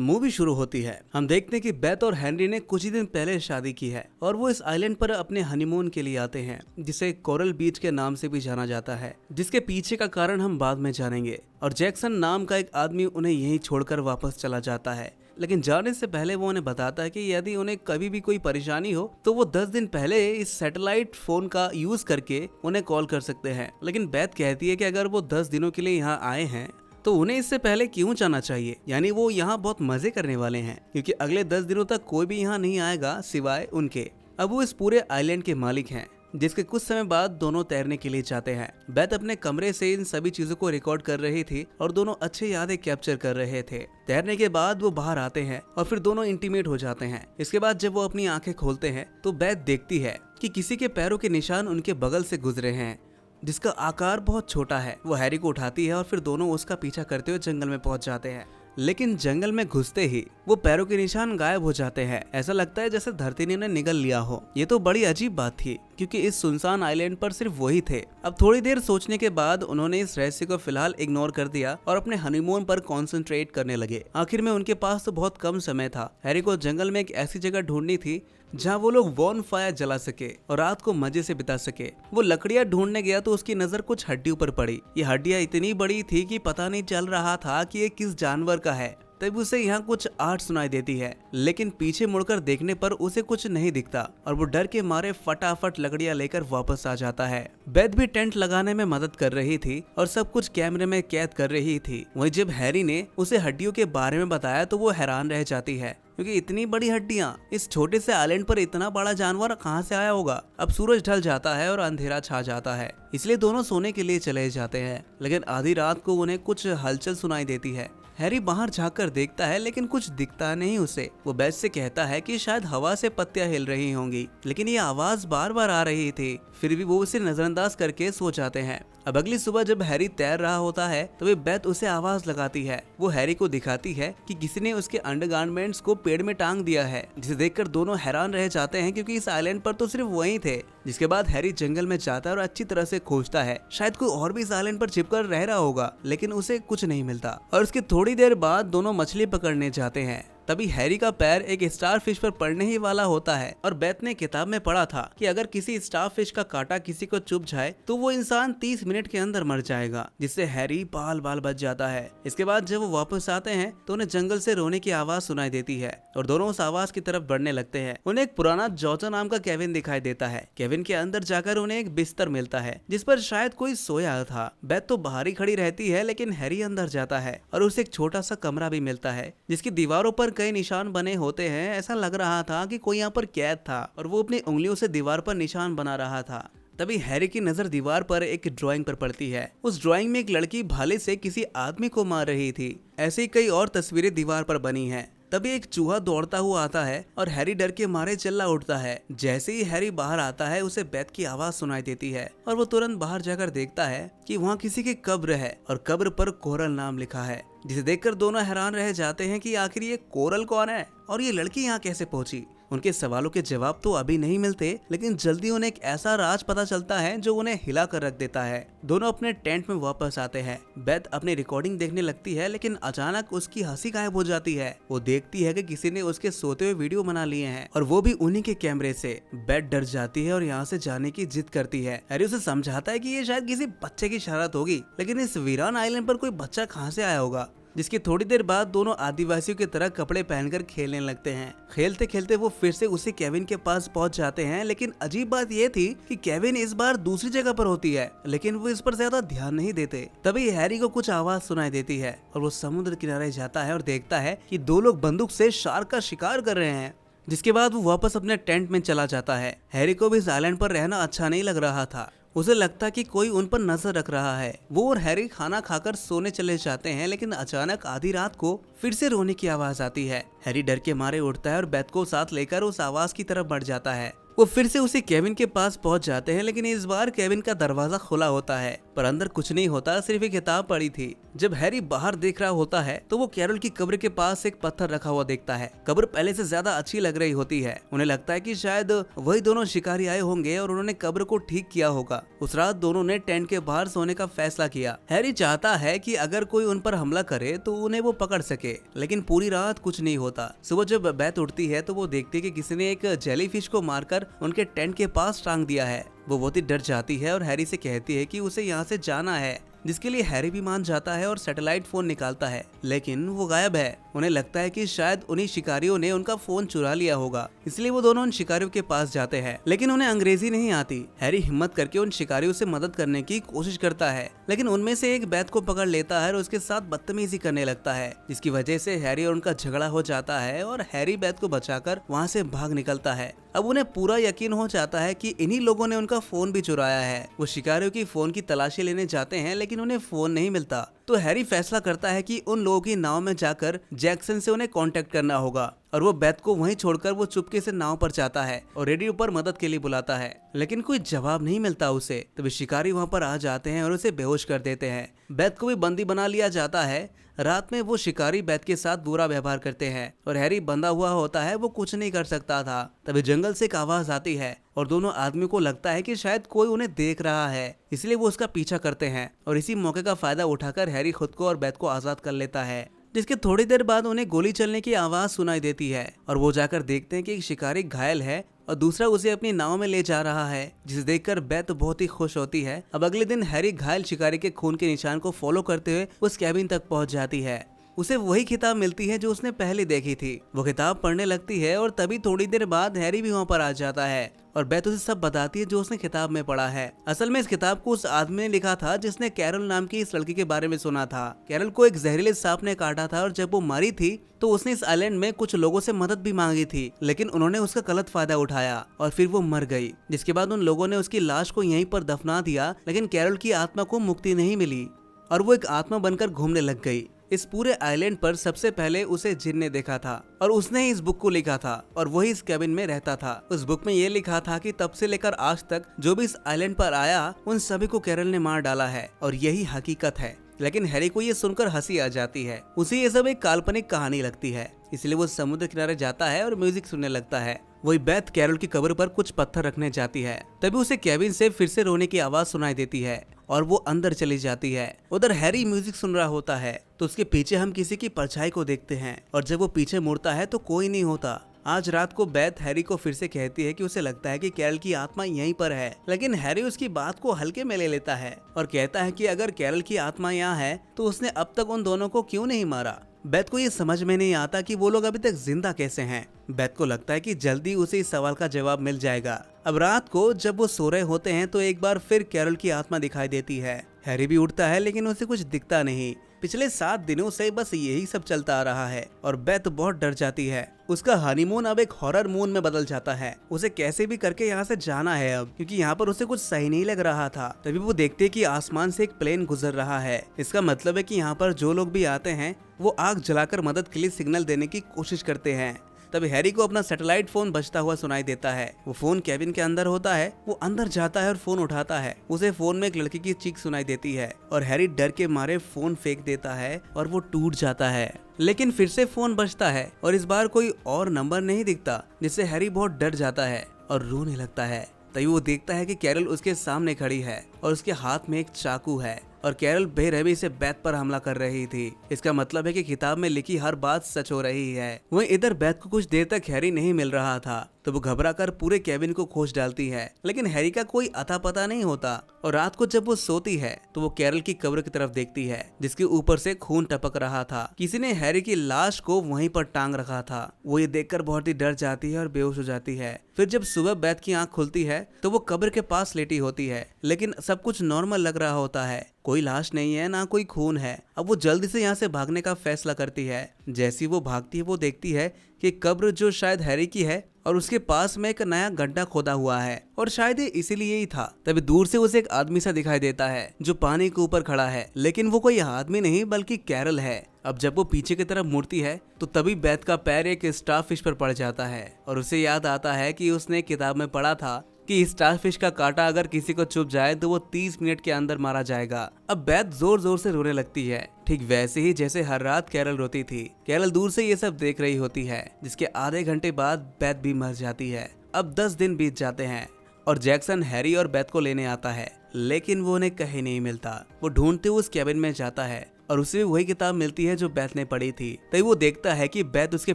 Movie शुरू होती है। हम देखते हैं कि बेथ और हेनरी ने कुछ ही दिन पहले शादी की है और वो इस आइलैंड पर अपने हनीमून के लिए आते हैं, जिसे कोरल बीच के नाम से भी जाना जाता है, जिसके पीछे का कारण हम बाद में जानेंगे। और जैक्सन नाम का एक आदमी उन्हें यहीं छोड़कर वापस चला जाता है, लेकिन जाने से पहले वो उन्हें बताता है कि यदि उन्हें कभी भी कोई परेशानी हो तो वो 10 दिन पहले इस सैटेलाइट फोन का यूज करके उन्हें कॉल कर सकते हैं। लेकिन बेथ कहती है कि अगर वो 10 दिनों के लिए यहाँ आए हैं तो उन्हें इससे पहले क्यों जाना चाहिए, यानी वो यहाँ बहुत मजे करने वाले हैं, क्योंकि अगले 10 दिनों तक कोई भी यहाँ नहीं आएगा सिवाय उनके। अब वो इस पूरे आइलैंड के मालिक हैं, जिसके कुछ समय बाद दोनों तैरने के लिए जाते हैं। बेथ अपने कमरे से इन सभी चीजों को रिकॉर्ड कर रही थी और दोनों अच्छी यादें कैप्चर कर रहे थे। तैरने के बाद वो बाहर आते हैं और फिर दोनों इंटीमेट हो जाते हैं। इसके बाद जब वो अपनी आंखें खोलते हैं तो बेथ देखती है कि किसी के पैरों के निशान उनके बगल से गुजरे हैं, जिसका आकार बहुत छोटा है। वो हैरी को उठाती है और फिर दोनों उसका पीछा करते हुए जंगल में पहुंच जाते हैं। लेकिन जंगल में घुसते ही वो पैरों के निशान गायब हो जाते हैं। ऐसा लगता है जैसे धरती ने उन्हें निगल लिया हो। ये तो बड़ी अजीब बात थी, क्योंकि इस सुनसान आइलैंड पर सिर्फ वही थे। अब थोड़ी देर सोचने के बाद उन्होंने इस रहस्य को फिलहाल इग्नोर कर दिया और अपने हनीमून पर कंसंट्रेट करने लगे। आखिर में उनके पास तो बहुत कम समय था। हैरी को जंगल में एक ऐसी जगह ढूंढनी थी जहाँ वो लोग वॉन फायर जला सके और रात को मजे से बिता सके। वो लकड़ियाँ ढूंढने गया तो उसकी नजर कुछ हड्डियों पर पड़ी। ये हड्डियाँ इतनी बड़ी थी कि पता नहीं चल रहा था कि ये किस जानवर का है। तब उसे यहाँ कुछ आर्ट सुनाई देती है, लेकिन पीछे मुड़कर देखने पर उसे कुछ नहीं दिखता और वो डर के मारे फटाफट लकड़ियाँ लेकर वापस आ जाता है। बेथ भी टेंट लगाने में मदद कर रही थी और सब कुछ कैमरे में कैद कर रही थी। वहीं जब हैरी ने उसे हड्डियों के बारे में बताया तो वो हैरान रह जाती है, क्योंकि इतनी बड़ी हड्डियां इस छोटे से आइलैंड पर इतना बड़ा जानवर कहां से आया होगा। अब सूरज ढल जाता है और अंधेरा छा जाता है, इसलिए दोनों सोने के लिए चले जाते हैं। लेकिन आधी रात को उन्हें कुछ हलचल सुनाई देती है। हैरी बाहर झांककर देखता है, लेकिन कुछ दिखता नहीं उसे। वो बेथ से कहता है कि शायद हवा से पत्तियां हिल रही होंगी, लेकिन ये आवाज बार बार आ रही थी। फिर भी वो उसे नजरअंदाज करके सो जाते हैं। अब अगली सुबह जब हैरी तैर रहा होता है तो वे बेथ उसे आवाज लगाती है। वो हैरी को दिखाती है कि किसी ने उसके अंडरगारमेंट्स को पेड़ में टांग दिया है, जिसे देखकर दोनों हैरान रह जाते हैं, क्योंकि इस आइलैंड पर तो सिर्फ वही थे। जिसके बाद हैरी जंगल में जाता है और अच्छी तरह से खोजता है, शायद कोई और भी इस आइलैंड पर छिपकर रह रहा होगा, लेकिन उसे कुछ नहीं मिलता। और उसके थोड़ी देर बाद दोनों मछली पकड़ने जाते हैं। तभी हैरी का पैर एक स्टारफिश पर पड़ने ही वाला होता है और बेथ ने किताब में पढ़ा था कि अगर किसी स्टारफिश का कांटा किसी को चुभ जाए तो वो इंसान 30 मिनट के अंदर मर जाएगा, जिससे हैरी बाल बाल बच जाता है। इसके बाद जब वो वापस आते हैं तो उन्हें जंगल से रोने की आवाज सुनाई देती है और दोनों उस आवाज की तरफ बढ़ने लगते हैं। उन्हें एक पुराना जॉर्ज नाम का केविन दिखाई देता है। केविन के अंदर जाकर उन्हें एक बिस्तर मिलता है जिस पर शायद कोई सोया था। बेथ तो बाहर ही खड़ी रहती है, लेकिन हैरी अंदर जाता है और उसे एक छोटा सा कमरा भी मिलता है जिसकी दीवारों पर कई निशान बने होते हैं। ऐसा लग रहा था कि कोई यहाँ पर कैद था और वो अपनी उंगलियों से दीवार पर निशान बना रहा था। तभी हैरी की नजर दीवार पर एक ड्राइंग पर पड़ती है। उस ड्राइंग में एक लड़की भाले से किसी आदमी को मार रही थी। ऐसी कई और तस्वीरें दीवार पर बनी हैं। तभी एक चूहा दौड़ता हुआ आता है और हैरी डर के मारे चिल्ला उठता है। जैसे ही हैरी बाहर आता है उसे बेथ की आवाज सुनाई देती है और वो तुरंत बाहर जाकर देखता है कि वहाँ किसी की कब्र है और कब्र पर कोरल नाम लिखा है, जिसे देखकर दोनों हैरान रह जाते हैं कि आखिर ये कोरल कौन है और ये लड़की यहाँ कैसे पहुंची। उनके सवालों के जवाब तो अभी नहीं मिलते, लेकिन जल्दी उन्हें एक ऐसा राज पता चलता है जो उन्हें हिला कर रख देता है। दोनों अपने टेंट में वापस आते हैं। बेथ अपनी रिकॉर्डिंग देखने लगती है, लेकिन अचानक उसकी हंसी गायब हो जाती है। वो देखती है कि किसी ने उसके सोते हुए वीडियो बना लिए हैं और वो भी उन्हीं के कैमरे से। बेथ डर जाती है और यहाँ से जाने की जिद करती है। हैरी उसे समझाता है कि ये शायद किसी बच्चे की शरारत होगी, लेकिन इस वीरान आइलैंड पर कोई बच्चा कहाँ से आया होगा। जिसकी थोड़ी देर बाद दोनों आदिवासियों की तरह कपड़े पहनकर खेलने लगते हैं। खेलते खेलते वो फिर से उसी केविन के पास पहुंच जाते हैं, लेकिन अजीब बात ये थी कि केविन इस बार दूसरी जगह पर होती है, लेकिन वो इस पर ज्यादा ध्यान नहीं देते। तभी हैरी को कुछ आवाज सुनाई देती है और वो समुद्र किनारे जाता है और देखता है कि दो लोग बंदूक से शार्क का शिकार कर रहे हैं। जिसके बाद वो वापस अपने टेंट में चला जाता है। हैरी को भी इस आइलैंड पर रहना अच्छा नहीं लग रहा था। उसे लगता कि कोई उन पर नजर रख रहा है। वो और हैरी खाना खाकर सोने चले जाते हैं, लेकिन अचानक आधी रात को फिर से रोने की आवाज आती है। हैरी डर के मारे उठता है और बेथ को साथ लेकर उस आवाज की तरफ बढ़ जाता है। वो फिर से उसी केविन के पास पहुंच जाते हैं, लेकिन इस बार केविन का दरवाजा खुला होता है पर अंदर कुछ नहीं होता, सिर्फ एक किताब पड़ी थी। जब हैरी बाहर देख रहा होता है तो वो कैरल की कब्र के पास एक पत्थर रखा हुआ देखता है। कब्र पहले से ज्यादा अच्छी लग रही होती है। उन्हें लगता है कि शायद वही दोनों शिकारी आए होंगे और उन्होंने कब्र को ठीक किया होगा। उस रात दोनों ने टेंट के बाहर सोने का फैसला किया। हैरी चाहता है कि अगर कोई उन पर हमला करे तो उन्हें वो पकड़ सके, लेकिन पूरी रात कुछ नहीं होता। सुबह जब बेथ उठती है तो वो देखती है कि किसी ने एक जेलीफिश को मारकर उनके टेंट के पास टांग दिया है। वो बहुत ही डर जाती है और हैरी से कहती है कि उसे यहाँ से जाना है, जिसके लिए हैरी भी मान जाता है और सैटेलाइट फोन निकालता है, लेकिन वो गायब है। उन्हें लगता है कि शायद उन्हीं शिकारियों ने उनका फोन चुरा लिया होगा, इसलिए वो दोनों उन शिकारियों के पास जाते हैं, लेकिन उन्हें अंग्रेजी नहीं आती। हैरी हिम्मत करके उन शिकारियों से मदद करने की कोशिश करता है, लेकिन उनमें से एक बेथ को पकड़ लेता है और उसके साथ बदतमीजी करने लगता है, जिसकी वजह से हैरी और उनका झगड़ा हो जाता है और हैरी बेथ को बचाकर वहाँ से भाग निकलता है। अब उन्हें पूरा यकीन हो जाता है कि इन्हीं लोगों ने उनका फोन भी चुराया है। वो शिकारियों की फोन की तलाशी लेने जाते हैं, लेकिन उन्हें फोन नहीं मिलता। तो हैरी फैसला करता है कि उन लोगों की नाव में जाकर जैक्सन से उन्हें कांटेक्ट करना होगा, और वो बेथ को वहीं छोड़कर वो चुपके से नाव पर जाता है और रेडियो पर मदद के लिए बुलाता है, लेकिन कोई जवाब नहीं मिलता उसे। तभी शिकारी वहां पर आ जाते हैं और उसे बेहोश कर देते हैं। बेथ को भी बंदी बना लिया जाता है। रात में वो शिकारी बेथ के साथ बुरा व्यवहार करते हैं और हैरी बंधा हुआ होता है, वो कुछ नहीं कर सकता था। तभी जंगल से एक आवाज आती है और दोनों आदमियों को लगता है कि शायद कोई उन्हें देख रहा है, इसलिए वो उसका पीछा करते हैं और इसी मौके का फायदा उठाकर हैरी खुद को और बेथ को आजाद कर लेता है। जिसके थोड़ी देर बाद उन्हें गोली चलने की आवाज सुनाई देती है और वो जाकर देखते हैं कि एक शिकारी घायल है और दूसरा उसे अपनी नाव में ले जा रहा है, जिसे देखकर बेथ बहुत ही खुश होती है। अब अगले दिन हैरी घायल शिकारी के खून के निशान को फॉलो करते हुए उस कैबिन तक पहुंच जाती है। उसे वही किताब मिलती है जो उसने पहले देखी थी। वो किताब पढ़ने लगती है और तभी थोड़ी देर बाद हैरी भी वहाँ पर आ जाता है और बेथ उसे सब बताती है जो उसने किताब में पढ़ा है। असल में इस किताब को उस आदमी ने लिखा था जिसने कैरल नाम की इस लड़की के बारे में सुना था। कैरल को एक जहरीले सांप ने काटा था और जब वो मरी थी तो उसने इस आइलैंड में कुछ लोगों से मदद भी मांगी थी, लेकिन उन्होंने उसका गलत फायदा उठाया और फिर वो मर गई। जिसके बाद उन लोगों ने उसकी लाश को यहीं पर दफना दिया, लेकिन कैरल की आत्मा को मुक्ति नहीं मिली और वो एक आत्मा बनकर घूमने लग गई। इस पूरे आइलैंड पर सबसे पहले उसे जिन ने देखा था और उसने ही इस बुक को लिखा था और वही इस कैबिन में रहता था। उस बुक में ये लिखा था कि तब से लेकर आज तक जो भी इस आइलैंड पर आया उन सभी को कैरल ने मार डाला है और यही हकीकत है। लेकिन हैरी को ये सुनकर हंसी आ जाती है। उसे ये सब एक काल्पनिक कहानी लगती है, इसलिए वो समुद्र किनारे जाता है और म्यूजिक सुनने लगता है। वही बेथ कैरल की कब्र पर कुछ पत्थर रखने जाती है, तभी उसे कैबिन से फिर से रोने की आवाज सुनाई देती है और वो अंदर चली जाती है। उधर हैरी म्यूजिक सुन रहा होता है तो उसके पीछे हम किसी की परछाई को देखते हैं और जब वो पीछे मुड़ता है तो कोई नहीं होता। आज रात को बेथ हैरी को फिर से कहती है कि उसे लगता है कि कैरल की आत्मा यहीं पर है, लेकिन हैरी उसकी बात को हल्के में ले लेता है और कहता है कि अगर कैरल की आत्मा यहाँ है तो उसने अब तक उन दोनों को क्यों नहीं मारा। बेथ को ये समझ में नहीं आता कि वो लोग अभी तक जिंदा कैसे हैं। बेथ को लगता है कि जल्दी उसे इस सवाल का जवाब मिल जाएगा। अब रात को जब वो सो रहे होते हैं तो एक बार फिर कैरल की आत्मा दिखाई देती है। हैरी भी उठता है लेकिन उसे कुछ दिखता नहीं। पिछले 7 दिनों से बस यही सब चलता आ रहा है और बेथ बहुत डर जाती है। उसका हनीमून अब एक हॉरर मून में बदल जाता है। उसे कैसे भी करके यहाँ से जाना है अब, क्योंकि यहाँ पर उसे कुछ सही नहीं लग रहा था। तभी वो देखते कि आसमान से एक प्लेन गुजर रहा है। इसका मतलब है कि यहाँ पर जो लोग भी आते हैं वो आग जलाकर मदद के लिए सिग्नल देने की कोशिश करते हैं। तभी हैरी को अपना सैटेलाइट फोन बजता हुआ सुनाई देता है। वो फोन कैबिन के अंदर होता है। वो अंदर जाता है और फोन उठाता है। उसे फोन में एक लड़की की चीख सुनाई देती है और हैरी डर के मारे फोन फेंक देता है और वो टूट जाता है। लेकिन फिर से फोन बजता है और इस बार कोई और नंबर नहीं दिखता, जिससे हैरी बहुत डर जाता है और रोने लगता है। तभी वो देखता है कि कैरल उसके सामने खड़ी है और उसके हाथ में एक चाकू है और कैरल बेरहमी से बेथ पर हमला कर रही थी। इसका मतलब है कि किताब में लिखी हर बात सच हो रही है। वहीं इधर बेथ को कुछ देर तक हैरी नहीं मिल रहा था तो वो घबराकर पूरे कैबिन को खोज डालती है, लेकिन हैरी का कोई अता पता नहीं होता। और रात को जब वो सोती है तो वो कैरल की कब्र की तरफ देखती है जिसके ऊपर से खून टपक रहा था। किसी ने हैरी की लाश को वहीं पर टांग रखा था। वो ये देखकर बहुत ही डर जाती है और बेहोश हो जाती है। फिर जब सुबह बेथ की आंख खुलती है तो वो कब्र के पास लेटी होती है, लेकिन सब कुछ नॉर्मल लग रहा होता है। कोई लाश नहीं है, ना कोई खून है। अब वो जल्दी से यहाँ से भागने का फैसला करती है। जैसी वो भागती है वो देखती है कि कब्र जो शायद हैरी की है और उसके पास में एक नया गड्ढा खोदा हुआ है और शायद ये इसीलिए ही था। तभी दूर से उसे एक आदमी सा दिखाई देता है जो पानी के ऊपर खड़ा है, लेकिन वो कोई आदमी नहीं बल्कि कैरल है। अब जब वो पीछे की तरफ मुड़ती है तो तभी बेथ का पैर एक स्टारफिश पर पड़ जाता है और उसे याद आता है कि उसने किताब में पढ़ा था कि स्टारफिश का कांटा अगर किसी को चुभ जाए तो वो 30 मिनट के अंदर मारा जाएगा। अब बेथ जोर जोर से रोने लगती है, ठीक वैसे ही जैसे हर रात कैरल रोती थी। कैरल दूर से ये सब देख रही होती है, जिसके आधे घंटे बाद बेथ भी मर जाती है। अब 10 दिन बीत जाते हैं और जैक्सन हैरी और बेथ को लेने आता है, लेकिन वो उन्हें कहीं नहीं मिलता। वो ढूंढते हुए उस कैबिन में जाता है और उसे वही किताब मिलती है जो बेथ ने पढ़ी थी। तभी वो देखता है कि बेथ उसके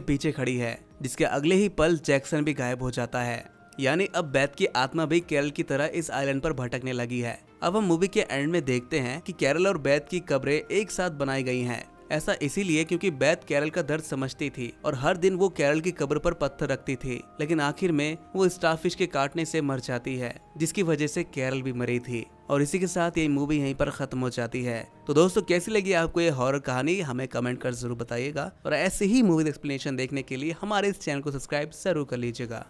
पीछे खड़ी है, जिसके अगले ही पल जैक्सन भी गायब हो जाता है। यानी अब बेथ की आत्मा भी कैरल की तरह इस आइलैंड पर भटकने लगी है। अब हम मूवी के एंड में देखते हैं कि कैरल और बेथ की कब्रें एक साथ बनाई गई हैं। ऐसा इसीलिए क्योंकि बेथ कैरल का दर्द समझती थी और हर दिन वो कैरल की कब्र पर पत्थर रखती थी, लेकिन आखिर में वो स्टारफिश के काटने से मर जाती है, जिसकी वजह से कैरल भी मरी थी। और इसी के साथ ये मूवी यहीं पर खत्म हो जाती है। तो दोस्तों, कैसी लगी आपको ये हॉरर कहानी, हमें कमेंट कर जरूर बताइएगा और ऐसे ही मूवी एक्सप्लेनेशन देखने के लिए हमारे इस चैनल को सब्सक्राइब जरूर कर लीजिएगा।